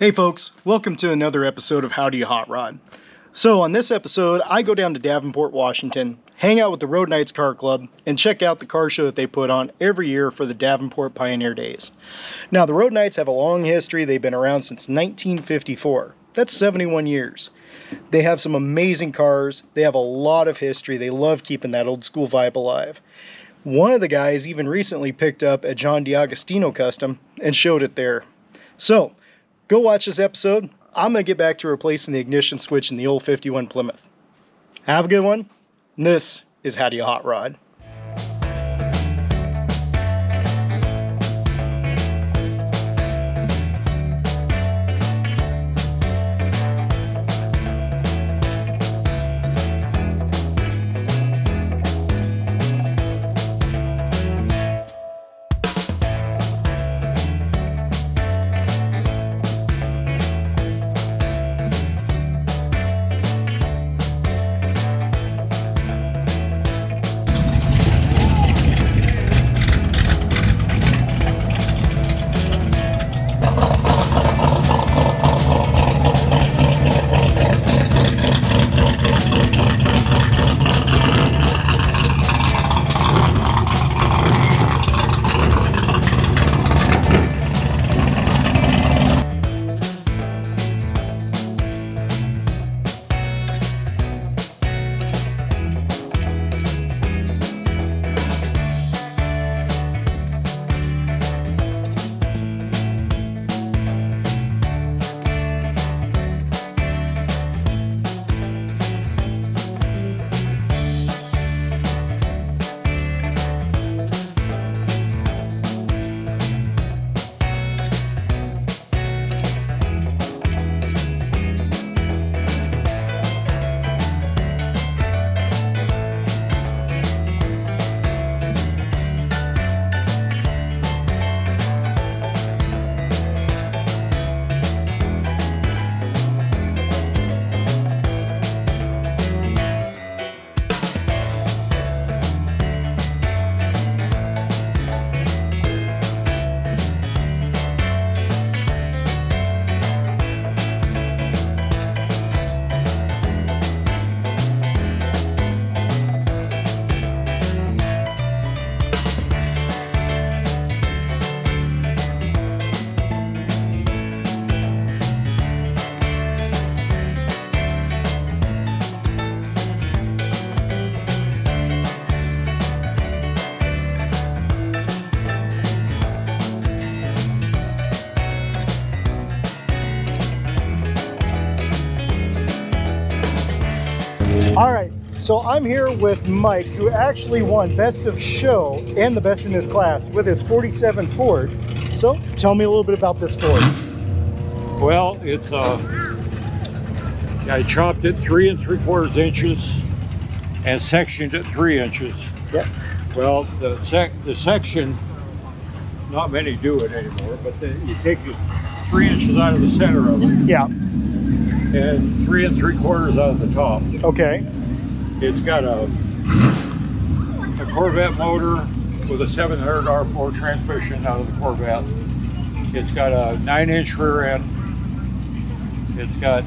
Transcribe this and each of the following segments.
Hey folks, welcome to another episode of How Do You Hot Rod. So on this episode, I go down to Davenport, Washington, hang out with the Road Knights Car Club, and check out the car show that they put on every year for the Davenport Pioneer Days. Now the Road Knights have a long history. They've been around since 1954. That's 71 years. They have some amazing cars. They have a lot of history. They love keeping that old school vibe alive. One of the guys even recently picked up a John DiAgostino custom and showed it there. So, go watch this episode. I'm going to get back to replacing the ignition switch in the old 51 Plymouth. Have a good one. And this is How Do You Hot Rod. Alright, so I'm here with Mike, who actually won Best of Show and the Best in his class with his 47 Ford. So, tell me a little bit about this Ford. Well, it's I chopped it 3 3/4 inches and sectioned it 3 inches. Yep. Well, the section, not many do it anymore, but you take 3 inches out of the center of it. Yeah. And 3 3/4 out of the top. Okay. It's got a Corvette motor with a 700 R4 transmission out of the Corvette. It's got a 9-inch rear end. It's got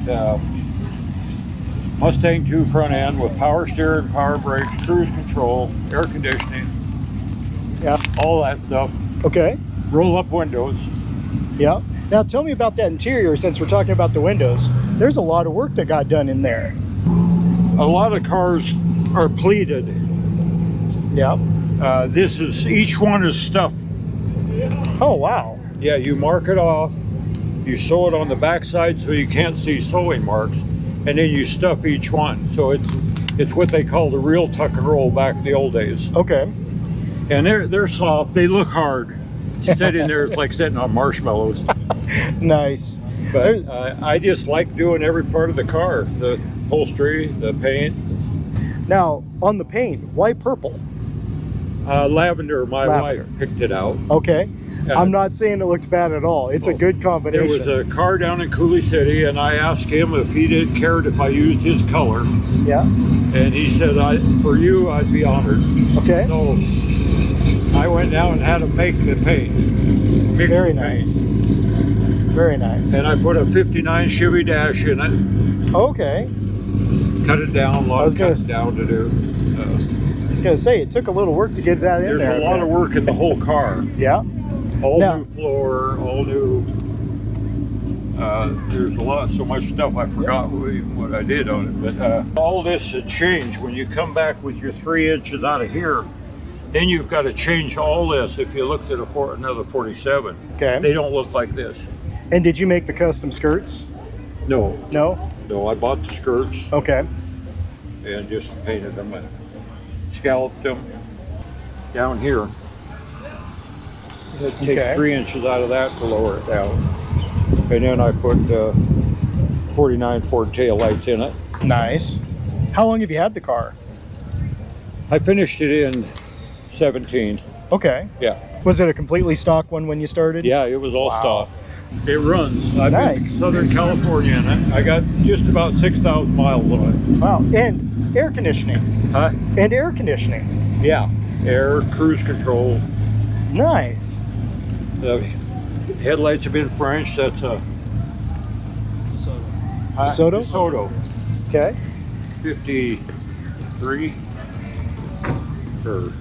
Mustang 2 front end with power steering, power brakes, cruise control, air conditioning. Yeah. All that stuff. Okay. Roll up windows. Yeah. Now tell me about that interior, since we're talking about the windows. There's a lot of work that got done in there. A lot of cars are pleated. Yeah. Each one is stuff. Oh, wow. Yeah, you mark it off, you sew it on the backside so you can't see sewing marks, and then you stuff each one. So it's what they call the real tuck and roll back in the old days. Okay. And they're soft, they look hard. Sitting there, it's like sitting on marshmallows. Nice. But I just like doing every part of the car, the upholstery, the paint. Now, on the paint, why purple? Lavender, my Lavender. wife picked it out. Okay. I'm not saying it looks bad at all. It's a good combination. There was a car down in Cooley City, and I asked him if he didn't care if I used his color. Yeah. And he said, for you, I'd be honored. Okay. So I went down and had him make the paint. Very nice. Very nice. And I put a 59 Chevy dash in it. Okay. Cut it down, a lot of cutting down to do. I was gonna say, it took a little work to get that in there. There's a lot of work in the whole car. Yeah. All new floor, all new. There's so much stuff I forgot what I did on it. But all this had changed when you come back with your 3 inches out of here. Then you've got to change all this. If you looked at another 47, okay, they don't look like this. And did you make the custom skirts? No. No? No, I bought the skirts. Okay. And just painted them and scalloped them down here. I had to take 3 inches out of that to lower it down. And then I put 49 Ford tail lights in it. Nice. How long have you had the car? I finished it in 17. Okay. Yeah. Was it a completely stock one when you started? Yeah, it was all stock. It runs. I've been in Nice. Southern California in it. I got just about 6,000 miles on it. Wow. And air conditioning. Huh? And air conditioning. Yeah. Air, cruise control. Nice. The headlights have been French. That's a DeSoto? DeSoto. Okay. 53 or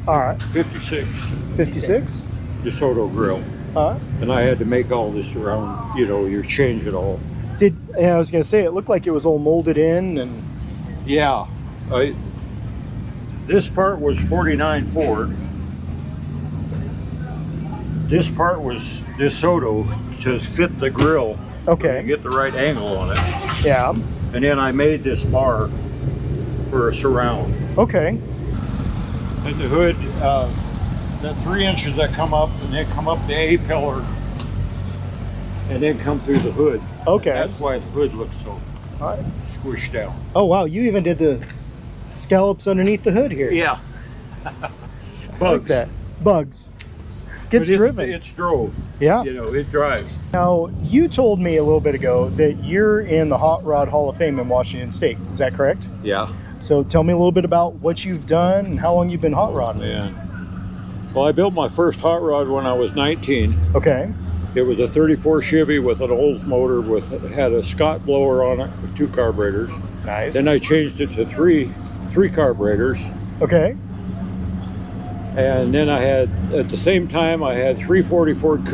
All right. 56. 56? DeSoto grill. And I had to make all this around, you change it all. I was going to say, it looked like it was all molded in and... Yeah. This part was 49 Ford. This part was DeSoto to fit the grill. Okay. To get the right angle on it. Yeah. And then I made this bar for a surround. Okay. And the hood, the 3 inches that come up and then come up the A-pillar and then come through the hood. Okay. And that's why the hood looks so squished down. Oh wow, you even did the scallops underneath the hood here. Yeah. Bugs. Like that. Bugs. Gets driven. It's drove. Yeah. It drives. Now, you told me a little bit ago that you're in the Hot Rod Hall of Fame in Washington State. Is that correct? Yeah. So tell me a little bit about what you've done and how long you've been hot rodding. Man. Well, I built my first hot rod when I was 19. Okay. It was a 34 Chevy with an Olds motor had a Scott blower on it with 2 carburetors. Nice. Then I changed it to three carburetors. Okay. And then I had, at the same time, I had 240 Ford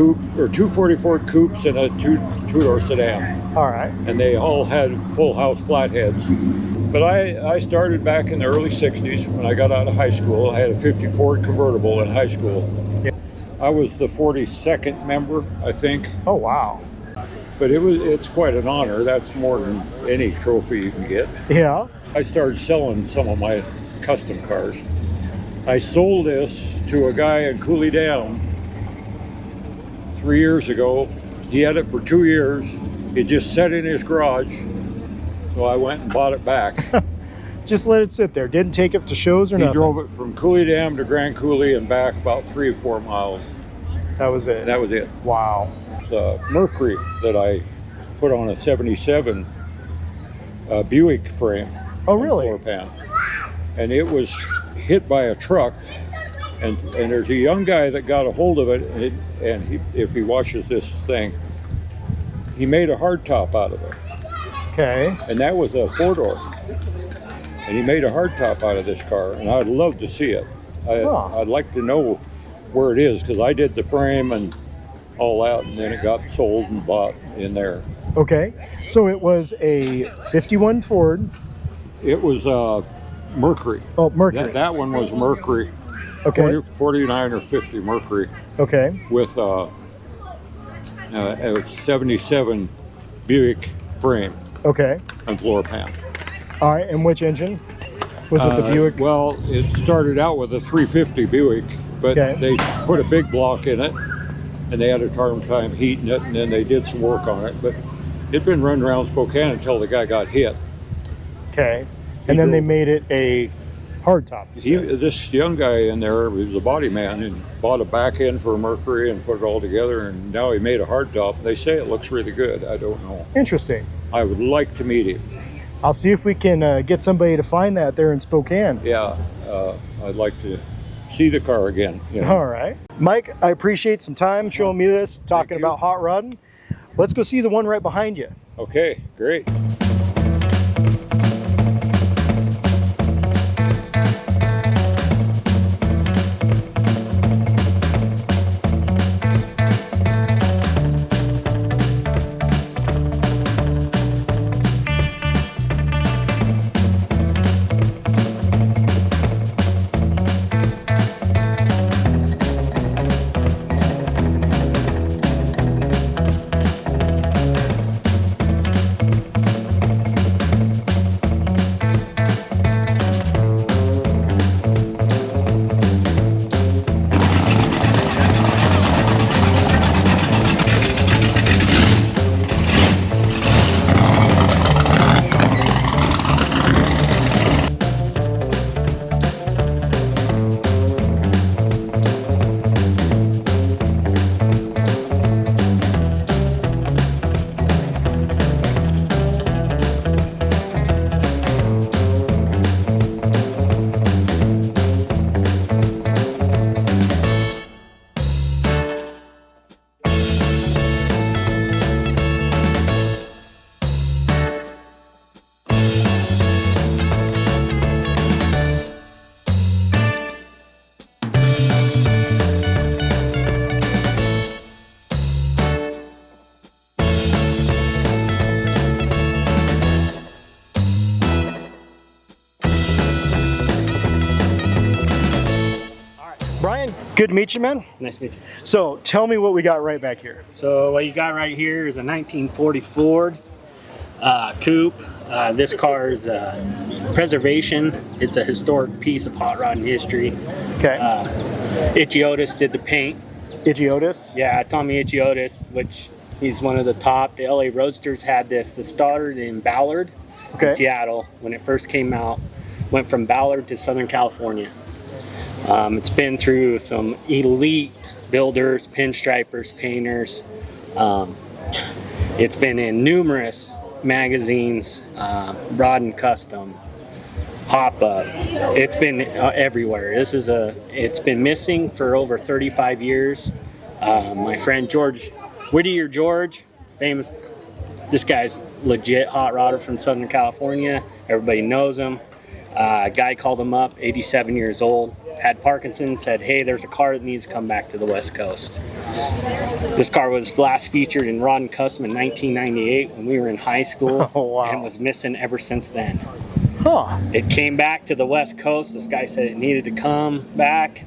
coupes and a two-door sedan. All right. And they all had full house flatheads. But I started back in the early 60s when I got out of high school. I had a 50 Ford convertible in high school. Yeah. I was the 42nd member, I think. Oh, wow. But it's quite an honor. That's more than any trophy you can get. Yeah. I started selling some of my custom cars. I sold this to a guy in Cooley Dam 3 years ago. He had it for 2 years. It just sat in his garage. So I went and bought it back. Just let it sit there. Didn't take it to shows or nothing? He drove it from Cooley Dam to Grand Coulee and back about 3 or 4 miles. That was it? That was it. Wow. The Mercury that I put on a 77 Buick frame. Oh, really? Floor pan. And it was hit by a truck, and there's a young guy that got a hold of it, and he, if he watches this thing, he made a hardtop out of it. Okay. And that was a 4-door. And he made a hardtop out of this car, and I'd love to see it. I'd like to know where it is, because I did the frame and all that, and then it got sold and bought in there. Okay. So it was a 51 Ford. It was Mercury. Oh, Mercury. That one was Mercury. Okay. 49 or 50 Mercury. Okay. With a 77 Buick frame. Okay. And floor pan. All right. And which engine? Was it the Buick? Well, it started out with a 350 Buick, but they put a big block in it, and they had a hard time heating it, and then they did some work on it. But it'd been running around Spokane until the guy got hit. Okay. And then they made it a hardtop. This young guy in there, he was a body man, and bought a back end for a Mercury and put it all together, and now he made a hardtop. They say it looks really good. I don't know. Interesting. I would like to meet him. I'll see if we can get somebody to find that there in Spokane. Yeah, I'd like to see the car again. All right. Mike, I appreciate some time showing me this, talking about hot rodding. let's go see the one right behind you. Okay, great. Brian, good to meet you, man. Nice to meet you. So tell me what we got right back here. So what you got right here is a 1940 Ford coupe. This car is preservation. It's a historic piece of hot rodding history. Okay. Itchy Otis did the paint. Itchy Otis? Yeah, Tommy Itchy Otis, which he's one of the top. The LA Roadsters had this. This started in Ballard, Okay. in Seattle, when it first came out. Went from Ballard to Southern California. It's been through some elite builders, pinstripers, painters. It's been in numerous magazines, Rod and Custom, Hop Up. It's been everywhere. It's been missing for over 35 years. My friend George Whittier, famous. This guy's legit hot rodder from Southern California. Everybody knows him. A guy called him up, 87 years old, had Parkinson's, said, hey, there's a car that needs to come back to the West Coast. This car was last featured in Rod and Custom in 1998 when we were in high school. Oh, wow. And was missing ever since then. Huh. It came back to the West Coast. This guy said it needed to come back.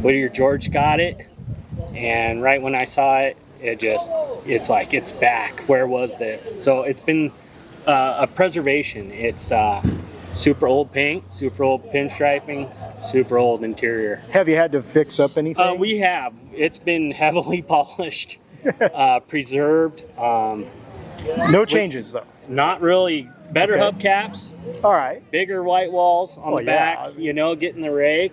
Whittier George got it. And right when I saw it, it's like, it's back. Where was this? So it's been a preservation. It's super old paint, super old pinstriping, super old interior. Have you had to fix up anything? We have. It's been heavily polished, preserved. No changes, though. Not really. Better Okay. hubcaps, All right. bigger white walls on the yeah. back, getting the rake,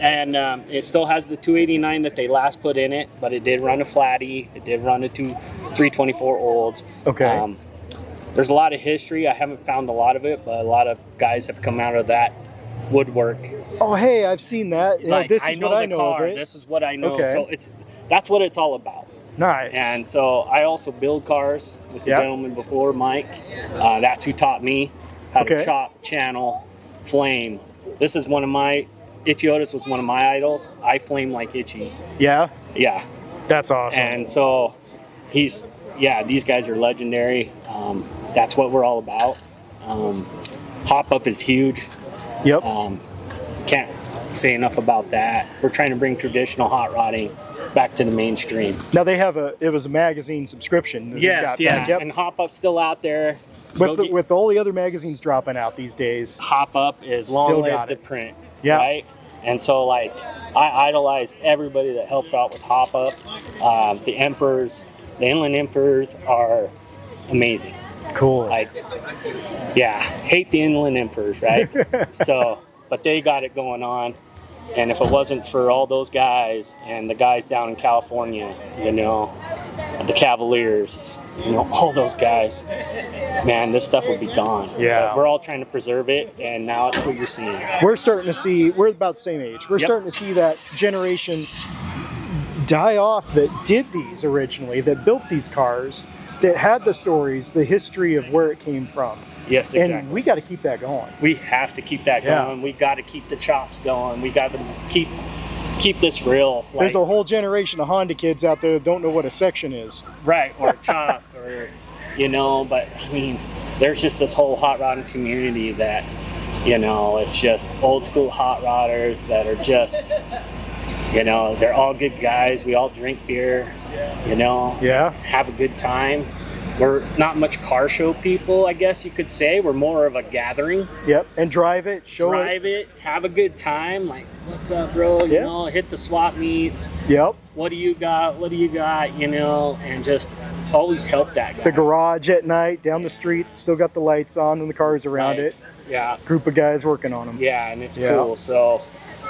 and it still has the 289 that they last put in it, but it did run a flatty, it did run a 324 olds. Okay. There's a lot of history. I haven't found a lot of it, but a lot of guys have come out of that woodwork. Oh, hey, I've seen that. You know, Like, this I is know what I the know car. of it. This is what I know. Okay. So that's what it's all about. Nice. And so I also build cars with the Yep. gentleman before, Mike. That's who taught me how to Okay. chop, channel, flame. This is Itchy Otis was one of my idols. I flame like Itchy. Yeah? Yeah. That's awesome. And so these guys are legendary. That's what we're all about. Hop Up is huge. Yep. Can't say enough about that. We're trying to bring traditional hot rodding back to the mainstream. Now they have it was a magazine subscription. that Yes, got yeah. back. Yep. And Hop Up's still out there. Go get- With all the other magazines dropping out these days. Hop Up is Still long got live the it. print. Yeah. Right? And so, like, I idolize everybody that helps out with Hop Up. The Emperors, the Inland Emperors are amazing. Cool. Hate the Inland Emperors, right? But they got it going on. And if it wasn't for all those guys and the guys down in California, the Cavaliers, all those guys, man, this stuff would be gone. Yeah. But we're all trying to preserve it, and now it's what you're seeing. We're starting to see, we're about the same age. We're Yep. starting to see that generation die off that did these originally, that built these cars. that had the stories, the history of where it came from. Yes, exactly. And we got to keep that going. We have to keep that going. We got to keep the chops going. We got to keep this real. There's a whole generation of Honda kids out there that don't know what a section is. Right, or a chop, or, you know, but I mean, there's just this whole hot rodding community that, you know, it's just old school hot rodders that are just, you know, they're all good guys. We all drink beer, you know, have a good time. We're not much car show people, I guess you could say. We're more of a gathering. Yep, and drive it, drive it, have a good time. Like, what's up, bro? You know, hit the swap meets. Yep. What do you got? What do you got? You know, and just always help that guy. The garage at night, down the street, still got the lights on and the cars around it. Yeah. Group of guys working on them. Yeah, and it's cool. So,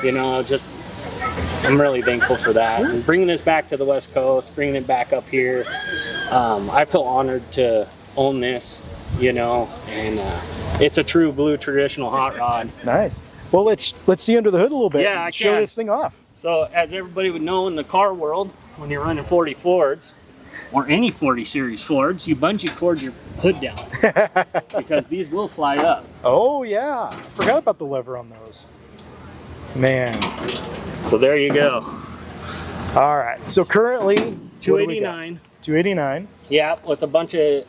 you know, just I'm really thankful for that. And bringing this back to the West Coast, bringing it back up here. I feel honored to own this, you know, and it's a true blue traditional hot rod. Nice. Well, let's see under the hood a little bit. Yeah, I show can. this thing off. So, as everybody would know in the car world, when you're running 40 Fords, or any 40 series Fords, you bungee cord your hood down because these will fly up. Oh yeah, forgot about the lever on those. Man. So there you go. All right. So currently 289. 289. Yeah, with a bunch of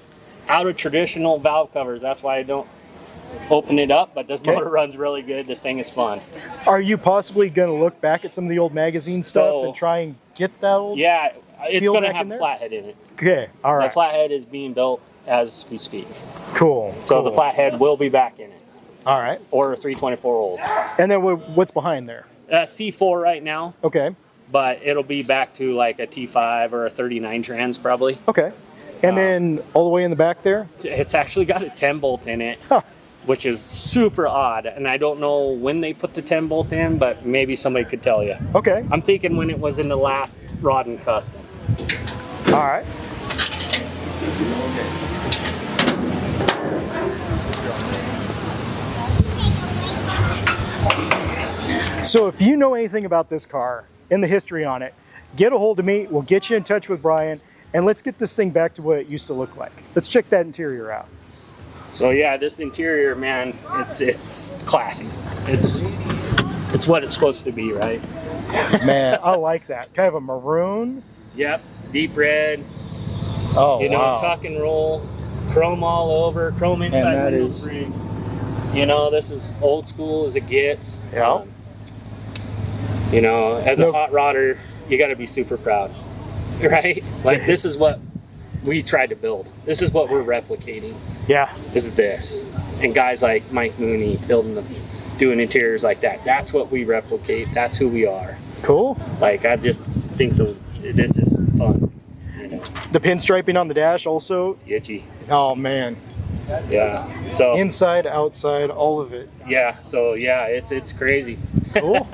out of traditional valve covers. That's why I don't open it up, but this motor runs really good. This thing is fun. Are you possibly going to look back at some of the old magazine stuff and try and get that old? Yeah, it's going to back have in a there? flathead in it. Okay, all right. The flathead is being built as we speak. Cool. So the flathead will be back in it. All right. Or a 324 old. And then what's behind there? C4 right now. Okay. But it'll be back to like a T5 or a 39 trans probably. Okay. And then all the way in the back there? It's actually got a 10 bolt in it, which is super odd. And I don't know when they put the 10 bolt in, but maybe somebody could tell you. Okay. I'm thinking when it was in the last Rod and Custom. All right. So if you know anything about this car and the history on it, get a hold of me. We'll get you in touch with Brian, and let's get this thing back to what it used to look like. Let's check that interior out. So yeah, this interior, man, it's classy. It's what it's supposed to be, right? Man, I like that. Kind of a maroon. Yep, deep red. Oh, you know, wow. tuck and roll, chrome all over, chrome inside. And that window is- frame. You know, this is old school as it gets. Yeah. You know, as a hot rodder, you got to be super proud, right? Like, this is what we tried to build. This is what we're replicating. Yeah. Is this. And guys like Mike Mooney doing interiors like that. That's what we replicate. That's who we are. Cool. Like, I just think this is fun. You know? The pinstriping on the dash also. Itchy. Oh, man. Yeah. So inside, outside, all of it. Yeah. So yeah, it's crazy. Cool.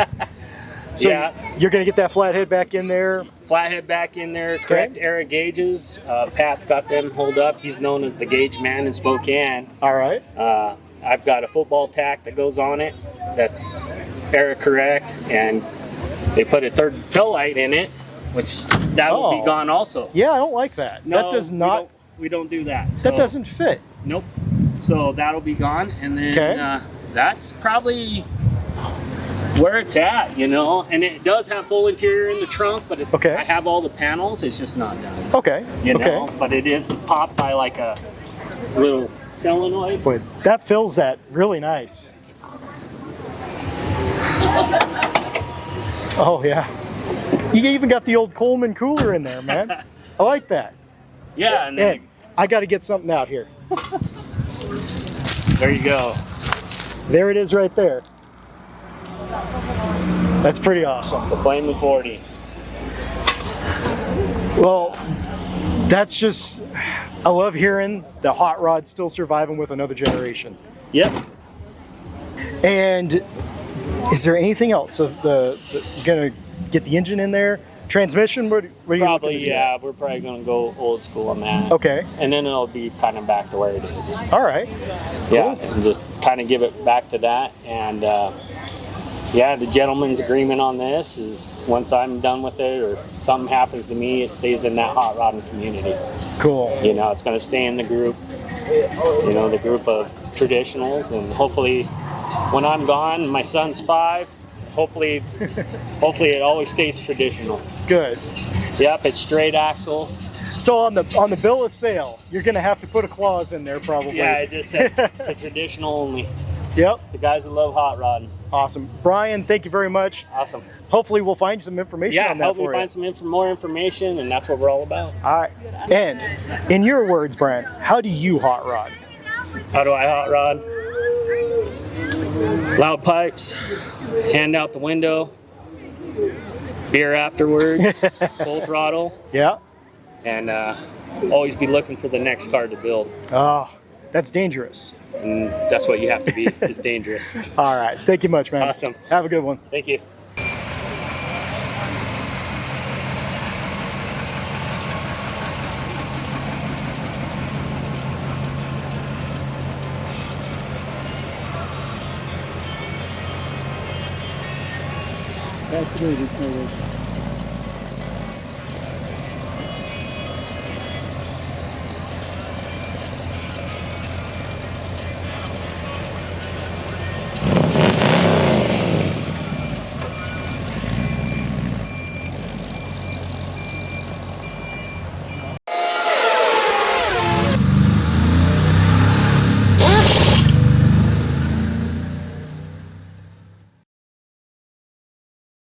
So yeah. You're going to get that flathead back in there? Flathead back in there, correct era gauges. Pat's got them holed up. He's known as the gauge man in Spokane. All right. I've got a football tack that goes on it. That's era correct. And they put a third tail light in it, which that will be gone also. Yeah, I don't like that. No, that does not. We don't do that. So, that doesn't fit. Nope. So that'll be gone. And then that's probably where it's at, you know. And it does have full interior in the trunk, but it's I have all the panels. It's just not done. Okay. You know, but it is popped by like a little solenoid. Boy, that fills that really nice. Oh yeah. You even got the old Coleman cooler in there, man. I like that. Yeah, and then I got to get something out here. There you go. There it is right there. That's pretty awesome. The Flamin' 40. Well, that's just, I love hearing the hot rod still surviving with another generation. Yep. And is there anything else? So you're going to get the engine in there? Transmission? What are you Probably, yeah. We're probably going to go old school on that. Okay. And then it'll be kind of back to where it is. All right. Yeah, and just kind of give it back to that. And Yeah, the gentleman's agreement on this is once I'm done with it or something happens to me, it stays in that hot rodding community. Cool. You know, it's going to stay in the group, you know, the group of traditionals, and hopefully when I'm gone, my son's 5, hopefully it always stays traditional. Good. Yep, it's straight axle. So on the bill of sale, you're gonna have to put a clause in there probably. Yeah, it just says to traditional only. Yep. The guys that love hot rodding. Awesome. Brian, thank you very much. Awesome. Hopefully we'll find some information Yeah, on that help me for you. find some more information, and that's what we're all about. All right. And in your words, Brian, how do you hot rod? How do I hot rod? Loud pipes, hand out the window, beer afterwards, full throttle, Yeah. and always be looking for the next car to build. Oh, that's dangerous. And that's what you have to be. It's dangerous. All right. Thank you much, man. Awesome. Have a good one. Thank you. Fascinating.